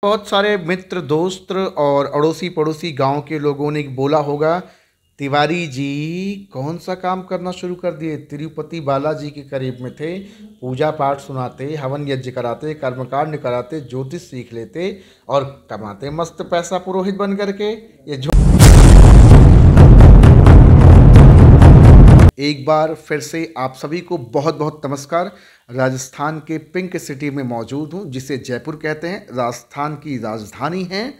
बहुत सारे मित्र दोस्त और अड़ोसी पड़ोसी गांव के लोगों ने बोला होगा, तिवारी जी कौन सा काम करना शुरू कर दिए। तिरुपति बालाजी के करीब में थे, पूजा पाठ सुनाते, हवन यज्ञ कराते, कर्मकांड कराते, ज्योतिष सीख लेते और कमाते मस्त पैसा पुरोहित बन करके। ये जो एक बार फिर से आप सभी को बहुत बहुत नमस्कार। राजस्थान के पिंक सिटी में मौजूद हूँ, जिसे जयपुर कहते हैं, राजस्थान की राजधानी है।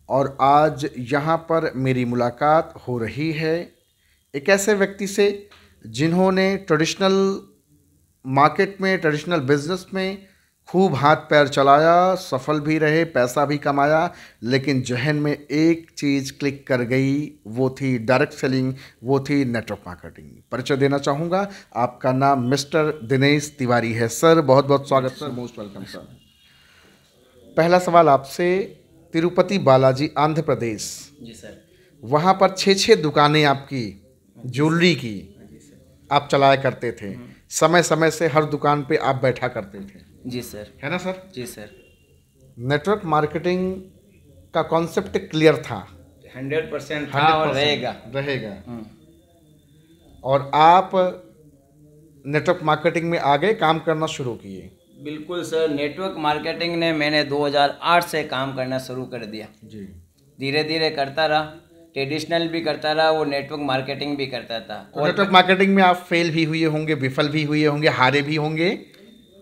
और आज यहाँ पर मेरी मुलाकात हो रही है एक ऐसे व्यक्ति से जिन्होंने ट्रेडिशनल मार्केट में, ट्रेडिशनल बिजनेस में खूब हाथ पैर चलाया, सफल भी रहे, पैसा भी कमाया, लेकिन जहन में एक चीज़ क्लिक कर गई, वो थी डायरेक्ट सेलिंग, वो थी नेटवर्क मार्केटिंग। परिचय देना चाहूँगा, आपका नाम मिस्टर दिनेश तिवारी है। सर बहुत बहुत स्वागत सर, मोस्ट वेलकम सर। पहला सवाल आपसे, तिरुपति बालाजी आंध्र प्रदेश, जी सर, वहाँ पर 6 दुकानें आपकी ज्वेलरी की आप चलाया करते थे, समय समय से हर दुकान पे आप बैठा करते थे, जी सर, है ना सर? जी सर। नेटवर्क मार्केटिंग का कॉन्सेप्ट क्लियर था, 100% था और रहेगा। और आप नेटवर्क मार्केटिंग में आगे काम करना शुरू किए। बिल्कुल सर, नेटवर्क मार्केटिंग ने मैंने 2008 से काम करना शुरू कर दिया जी। धीरे धीरे करता रहा, ट्रेडिशनल भी करता रहा, वो नेटवर्क मार्केटिंग भी करता था। और नेटवर्क मार्केटिंग में आप फेल भी हुए होंगे, विफल भी हुए होंगे, हारे भी होंगे।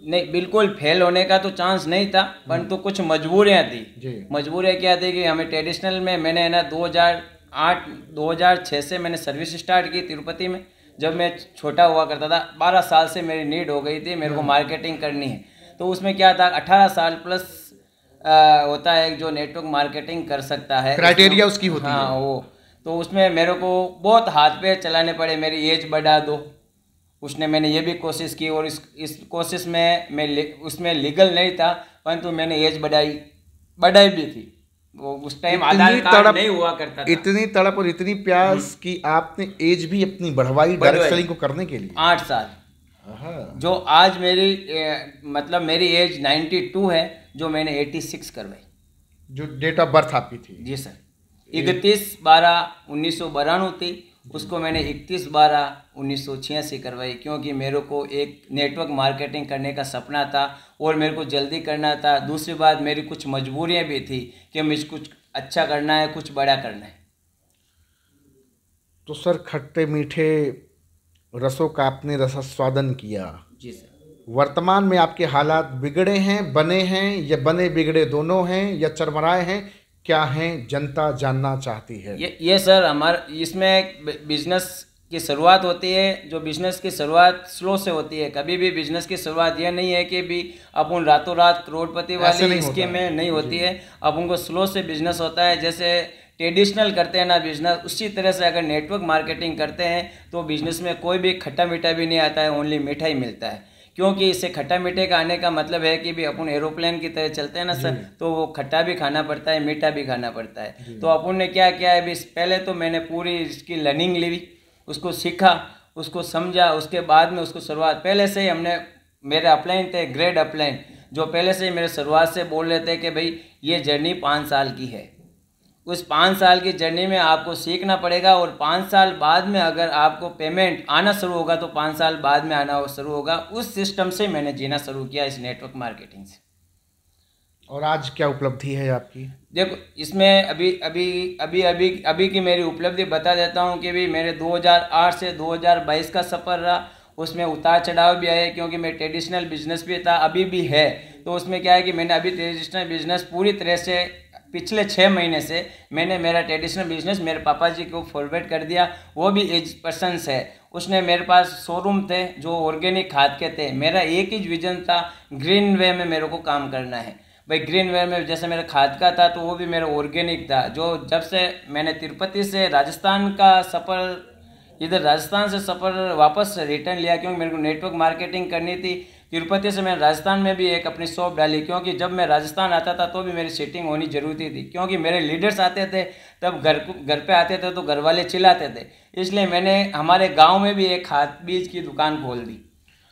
नहीं, बिल्कुल फेल होने का तो चांस नहीं था, परंतु कुछ मजबूरियाँ थी। मजबूरियाँ क्या थी कि हमें ट्रेडिशनल में मैंने है ना 2006 से मैंने सर्विस स्टार्ट की तिरुपति में। जब मैं छोटा हुआ करता था, 12 साल से मेरी नीड हो गई थी, मेरे को मार्केटिंग करनी है। तो उसमें क्या था, 18 साल प्लस होता है जो नेटवर्क मार्केटिंग कर सकता है, क्राइटेरिया उसकी होती है। हाँ, वो तो उसमें मेरे को बहुत हाथ पैर चलाने पड़े, मेरी एज बढ़ा दो, उसने मैंने ये भी कोशिश की। और इस कोशिश में मैं उसमें लीगल नहीं था, परंतु मैंने एज बढ़ाई भी थी। वो उस टाइम आधार कार्ड नहीं हुआ करता था। इतनी तड़प और इतनी प्यास कि आपने एज भी अपनी बढ़वाई डायरेक्ट सेलिंग को करने के लिए। 8 साल, जो आज मतलब मेरी एज 92 है, जो मैंने 86 करवाई, जो डेट ऑफ बर्थ आपकी थी। जी सर, 31/12/1992 थी, उसको मैंने 31/12/1986 करवाई, क्योंकि मेरे को एक नेटवर्क मार्केटिंग करने का सपना था और मेरे को जल्दी करना था। दूसरी बात, मेरी कुछ मजबूरियां भी थी कि मुझे कुछ अच्छा करना है, कुछ बड़ा करना है। तो सर, खट्टे मीठे रसों का आपने रसास्वादन किया। जी सर। वर्तमान में आपके हालात बिगड़े हैं, बने हैं, या बने बिगड़े दोनों हैं, या चरमराए हैं, क्या हैं, जनता जानना चाहती है। ये सर, हमारा इसमें बिजनेस की शुरुआत होती है। जो बिजनेस की शुरुआत स्लो से होती है। कभी भी बिजनेस की शुरुआत ये नहीं है कि भी अपन रातों रात करोड़पति वाली इसके में नहीं होती है। अपन को स्लो से बिजनेस होता है। जैसे ट्रेडिशनल करते हैं ना बिजनेस, उसी तरह से अगर नेटवर्क मार्केटिंग करते हैं तो बिजनेस में कोई भी खट्टा मीठा भी नहीं आता है, ओनली मीठा ही मिलता है। क्योंकि इससे खट्टा मीठे का आने का मतलब है कि भी अपन एरोप्लेन की तरह चलते हैं ना सर, तो वो खट्टा भी खाना पड़ता है, मीठा भी खाना पड़ता है। तो अपन ने क्या किया है, पहले तो मैंने पूरी इसकी लर्निंग ली, उसको सीखा, उसको समझा, उसके बाद में उसको शुरुआत पहले से ही हमने, मेरे अपलाइन थे ग्रेड अपलाइन, जो पहले से ही मेरे शुरुआत से बोल रहे थे कि भाई ये जर्नी 5 साल की है। उस 5 साल की जर्नी में आपको सीखना पड़ेगा, और 5 साल बाद में अगर आपको पेमेंट आना शुरू होगा तो 5 साल बाद में आना शुरू होगा। उस सिस्टम से मैंने जीना शुरू किया, इस नेटवर्क मार्केटिंग से। और आज क्या उपलब्धि है आपकी? देखो, इसमें अभी की मेरी उपलब्धि बता देता हूँ कि भी मेरे 2008 से 2022 का सफ़र रहा। उसमें उतार चढ़ाव भी आए, क्योंकि मैं ट्रेडिशनल बिजनेस भी था, अभी भी है। तो उसमें क्या है कि मैंने अभी ट्रेडिशनल बिजनेस पूरी तरह से पिछले 6 महीने से मैंने मेरा ट्रेडिशनल बिजनेस मेरे पापा जी को फॉरवर्ड कर दिया। वो भी एज पर्सन्स है। उसने मेरे पास शोरूम थे जो ऑर्गेनिक खाद के थे। मेरा एक ही विजन था, ग्रीन वे में मेरे को काम करना है भाई। ग्रीन वे में जैसे मेरा खाद का था, तो वो भी मेरा ऑर्गेनिक था। जो जब से मैंने तिरुपति से राजस्थान का सफ़र, इधर राजस्थान से सफ़र वापस रिटर्न लिया, क्योंकि मेरे को नेटवर्क मार्केटिंग करनी थी। तिरुपति से मैंने राजस्थान में भी एक अपनी शॉप डाली, क्योंकि जब मैं राजस्थान आता था तो भी मेरी सीटिंग होनी जरूरी थी, क्योंकि मेरे लीडर्स आते थे तब घर पे आते थे तो घर वाले चिल्लाते थे। इसलिए मैंने हमारे गांव में भी एक खाद बीज की दुकान खोल दी,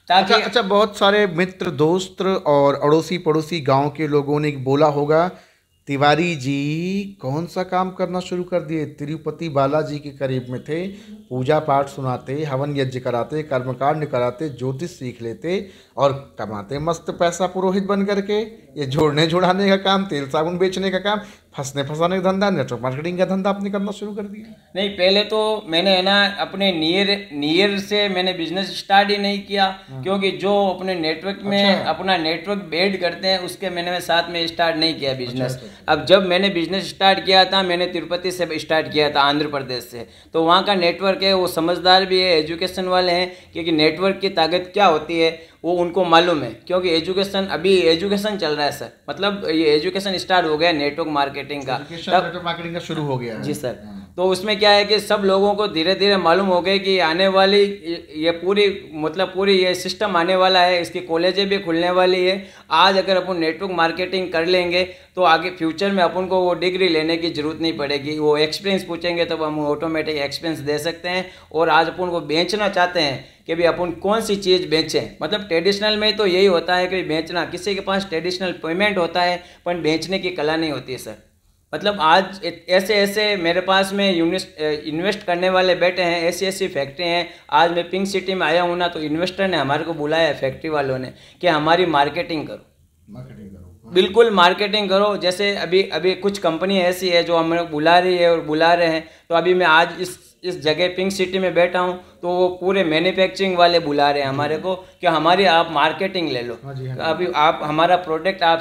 ताकि अच्छा, बहुत सारे मित्र दोस्त और अड़ोसी पड़ोसी गांव के लोगों ने बोला होगा, तिवारी जी कौन सा काम करना शुरू कर दिए? तिरुपति बालाजी के करीब में थे, पूजा पाठ सुनाते, हवन यज्ञ कराते, कर्मकांड कराते, ज्योतिष सीख लेते और कमाते मस्त पैसा पुरोहित बन करके। ये जोड़ने जुड़ाने का काम, तेल साबुन बेचने का काम, फंसने फंसाने का धंधा, नेटवर्क मार्केटिंग का धंधा आपने करना शुरू कर दिया। नहीं, पहले तो मैंने है ना अपने नियर से मैंने बिजनेस स्टार्ट ही नहीं किया, क्योंकि जो अपने नेटवर्क में अपना नेटवर्क बेड करते हैं उसके मैंने साथ में स्टार्ट नहीं किया बिजनेस। अब जब मैंने बिजनेस स्टार्ट किया था, मैंने तिरुपति से स्टार्ट किया था, आंध्र प्रदेश से। तो वहाँ का नेटवर्क है, वो समझदार भी है, एजुकेशन वाले हैं, क्योंकि नेटवर्क की ताकत क्या होती है वो उनको मालूम है। क्योंकि एजुकेशन चल रहा है सर, मतलब ये एजुकेशन स्टार्ट हो गया नेटवर्क मार्केटिंग का, नेटवर्क मार्केटिंग का शुरू हो गया है। जी सर। तो उसमें क्या है कि सब लोगों को धीरे धीरे मालूम हो गया कि आने वाली ये पूरी ये सिस्टम आने वाला है, इसकी कॉलेजें भी खुलने वाली है। आज अगर अपन नेटवर्क मार्केटिंग कर लेंगे तो आगे फ्यूचर में अपन को वो डिग्री लेने की जरूरत नहीं पड़ेगी, वो एक्सपीरियंस पूछेंगे तब हम ऑटोमेटिक एक्सपीरियंस दे सकते हैं। और आज अपन को बेचना चाहते हैं कि भाई अपन कौन सी चीज़ बेचें, मतलब ट्रेडिशनल में तो यही होता है कि बेचना, किसी के पास ट्रेडिशनल पेमेंट होता है पर बेचने की कला नहीं होती है सर। मतलब आज ऐसे मेरे पास में इन्वेस्ट करने वाले बैठे हैं, ऐसी फैक्ट्री हैं। आज मैं पिंक सिटी में आया हूँ ना, तो इन्वेस्टर ने हमारे को बुलाया है, फैक्ट्री वालों ने, कि हमारी मार्केटिंग करो, बिल्कुल मार्केटिंग करो। जैसे अभी कुछ कंपनी ऐसी है जो हमें बुला रही है और बुला रहे हैं। तो अभी मैं आज इस जगह पिंक सिटी में बैठा हूँ, तो वो पूरे मैन्युफैक्चरिंग वाले बुला रहे हैं हमारे को कि हमारी आप मार्केटिंग ले लो। तो अभी आप हमारा प्रोडक्ट आप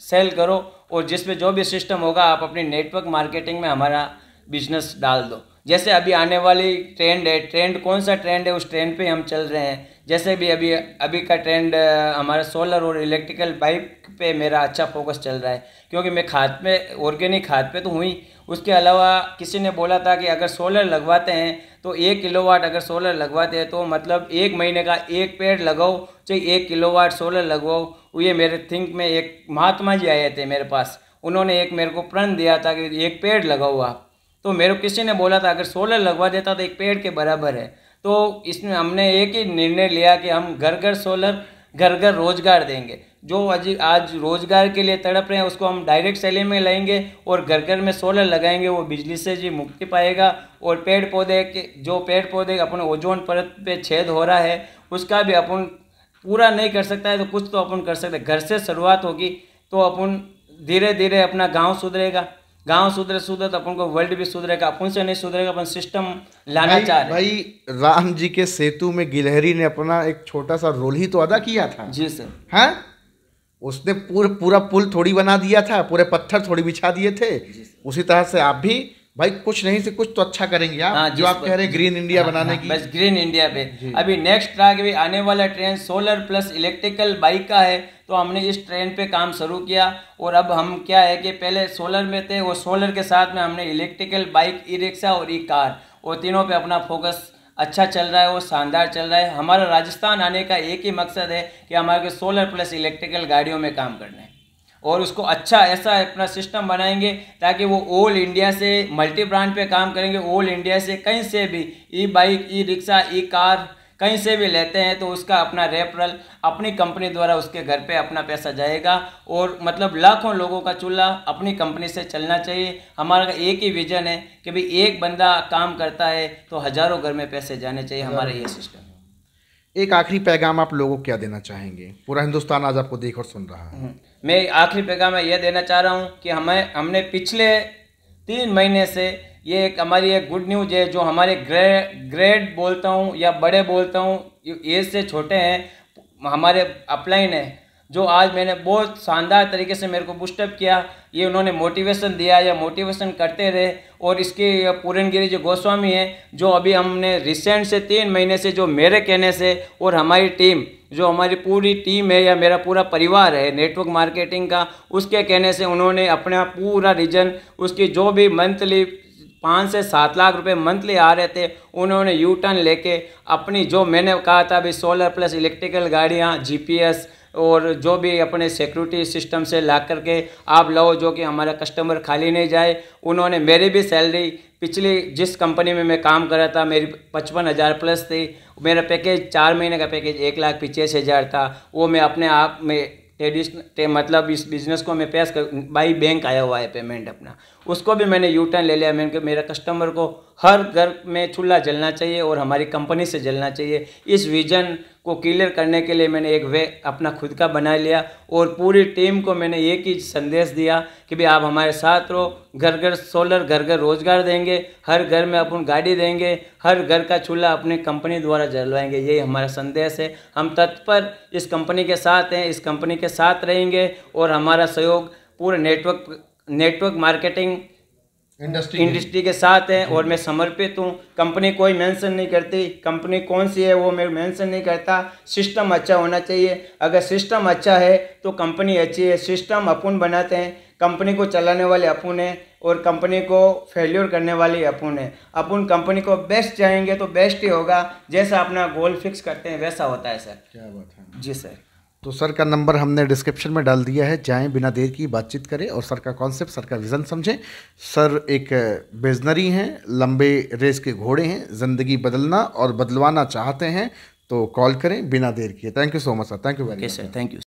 सेल करो, और जिसमें जो भी सिस्टम होगा आप अपनी नेटवर्क मार्केटिंग में हमारा बिजनेस डाल दो। जैसे अभी आने वाली ट्रेंड है, ट्रेंड कौन सा ट्रेंड है, उस ट्रेंड पे हम चल रहे हैं। जैसे भी अभी का ट्रेंड हमारा सोलर और इलेक्ट्रिकल बाइक पे मेरा अच्छा फोकस चल रहा है, क्योंकि मैं खाद पे, ऑर्गेनिक खाद पे तो हुई। उसके अलावा किसी ने बोला था कि अगर सोलर लगवाते हैं तो 1 किलोवाट अगर सोलर लगवाते हैं तो मतलब 1 महीने का एक पेड़ लगाओ, चाहे 1 किलोवाट सोलर लगवाओ। ये मेरे थिंक में एक महात्मा जी आए थे मेरे पास, उन्होंने एक मेरे को प्रण दिया था कि 1 पेड़ लगाओ आप। तो मेरे को किसी ने बोला था अगर सोलर लगवा देता तो 1 पेड़ के बराबर है। तो इसमें हमने एक ही निर्णय लिया कि हम घर घर सोलर, घर घर रोजगार देंगे। जो आज रोजगार के लिए तड़प रहे हैं उसको हम डायरेक्ट सैलरी में लाएंगे, और घर घर में सोलर लगाएंगे, वो बिजली से जी मुक्ति पाएगा। और पेड़ पौधे अपने ओजोन परत पे छेद हो रहा है, उसका भी अपन पूरा नहीं कर सकता है तो कुछ तो अपन कर सकते हैं। घर से शुरुआत होगी तो अपन धीरे धीरे अपना गाँव सुधरेगा, गांव सुधरे तो अपन को वर्ल्ड भी सुधरेगा। अपन से नहीं सुधरेगा, अपन सिस्टम लाना चाह रहे हैं। भाई राम जी के सेतु में गिलहरी ने अपना एक छोटा सा रोल ही तो अदा किया था। जी सर। हाँ, उसने पूरा पुल थोड़ी बना दिया था, पूरे पत्थर थोड़ी बिछा दिए थे। उसी तरह से आप भी भाई कुछ नहीं से कुछ तो अच्छा करेंगे आप। हाँ, जो आप कह रहे हैं ग्रीन इंडिया बनाने की, बस ग्रीन इंडिया पे अभी नेक्स्ट ट्रैक भी आने वाला train solar plus electrical bike का है। तो हमने इस ट्रेन पे काम शुरू किया, और अब हम क्या है कि पहले सोलर में थे, वो सोलर के साथ में हमने इलेक्ट्रिकल बाइक, ई रिक्शा और ई कार, और तीनों पे अपना फोकस अच्छा चल रहा है, वो शानदार चल रहा है। हमारा राजस्थान आने का एक ही मकसद है कि हमारे सोलर प्लस इलेक्ट्रिकल गाड़ियों में काम करना है, और उसको अच्छा ऐसा अपना सिस्टम बनाएंगे ताकि वो ऑल इंडिया से मल्टी ब्रांड पे काम करेंगे। ऑल इंडिया से कहीं से भी ई बाइक, ई रिक्शा, ई कार कहीं से भी लेते हैं तो उसका अपना रेफरल अपनी कंपनी द्वारा उसके घर पे अपना पैसा जाएगा, और मतलब लाखों लोगों का चूल्हा अपनी कंपनी से चलना चाहिए। हमारा एक ही विजन है कि भाई एक बंदा काम करता है तो हजारों घर में पैसे जाने चाहिए, हमारा ये सिस्टम है। एक आखिरी पैगाम आप लोगों को क्या देना चाहेंगे? पूरा हिंदुस्तान आज आपको देख और सुन रहा है। मैं आखिरी पैगाम यह देना चाह रहा हूँ कि हमने पिछले 3 महीने से ये एक हमारी एक गुड न्यूज है। जो हमारे ग्रेड बोलता हूँ या बड़े बोलता हूँ, एज से छोटे हैं, हमारे अपलाइन है, जो आज मैंने बहुत शानदार तरीके से मेरे को बुस्टअप किया। ये उन्होंने मोटिवेशन दिया या मोटिवेशन करते रहे। और इसके पूरनगिरी जो गोस्वामी है, जो अभी हमने रिसेंट से 3 महीने से जो मेरे कहने से, और हमारी टीम, जो हमारी पूरी टीम है या मेरा पूरा परिवार है नेटवर्क मार्केटिंग का, उसके कहने से उन्होंने अपना पूरा रीजन, उसकी जो भी मंथली 5 से 7 लाख रुपए मंथली आ रहे थे, उन्होंने यू टर्न लेके अपनी जो मैंने कहा था अभी सोलर प्लस इलेक्ट्रिकल गाड़ियाँ, जीपीएस और जो भी अपने सिक्योरिटी सिस्टम से ला करके आप लो, जो कि हमारा कस्टमर खाली नहीं जाए। उन्होंने मेरी भी सैलरी पिछली जिस कंपनी में मैं काम कर रहा था मेरी 55,000 प्लस थी। मेरा पैकेज 4 महीने का पैकेज 1,85,000 था, वो मैं अपने आप में मतलब इस बिज़नेस को मैं पेश कर बाई बैंक आया हुआ है पेमेंट अपना, उसको भी मैंने यू टर्न ले लिया। मैंने कहा मेरा कस्टमर को हर घर में चूल्हा जलना चाहिए और हमारी कंपनी से जलना चाहिए। इस विज़न को क्लियर करने के लिए मैंने एक वे अपना खुद का बना लिया और पूरी टीम को मैंने एक ही संदेश दिया कि भाई आप हमारे साथ रहो, घर घर सोलर, घर घर रोजगार देंगे, हर घर में अपन गाड़ी देंगे, हर घर का चूल्हा अपनी कंपनी द्वारा जलवाएंगे। यही हमारा संदेश है। हम तत्पर इस कंपनी के साथ हैं, इस कंपनी के साथ रहेंगे और हमारा सहयोग पूरे नेटवर्क मार्केटिंग इंडस्ट्री के साथ है और मैं समर्पित हूँ। कंपनी कोई मेंशन नहीं करती, कंपनी कौन सी है वो मैं मेंशन नहीं करता। सिस्टम अच्छा होना चाहिए, अगर सिस्टम अच्छा है तो कंपनी अच्छी है। सिस्टम अपन बनाते हैं, कंपनी को चलाने वाले अपन हैं और कंपनी को फेल्योर करने वाले अपन हैं। अपन कंपनी को बेस्ट चाहेंगे तो बेस्ट ही होगा, जैसा अपना गोल फिक्स करते हैं वैसा होता है सर। क्या बात है जी सर। तो सर का नंबर हमने डिस्क्रिप्शन में डाल दिया है, जाएं बिना देर की बातचीत करें और सर का कॉन्सेप्ट, सर का विज़न समझें। सर एक बिजनरी हैं, लंबे रेस के घोड़े हैं, ज़िंदगी बदलना और बदलवाना चाहते हैं तो कॉल करें बिना देर किए। Thank you so much sir, thank you very much. Sir thank you.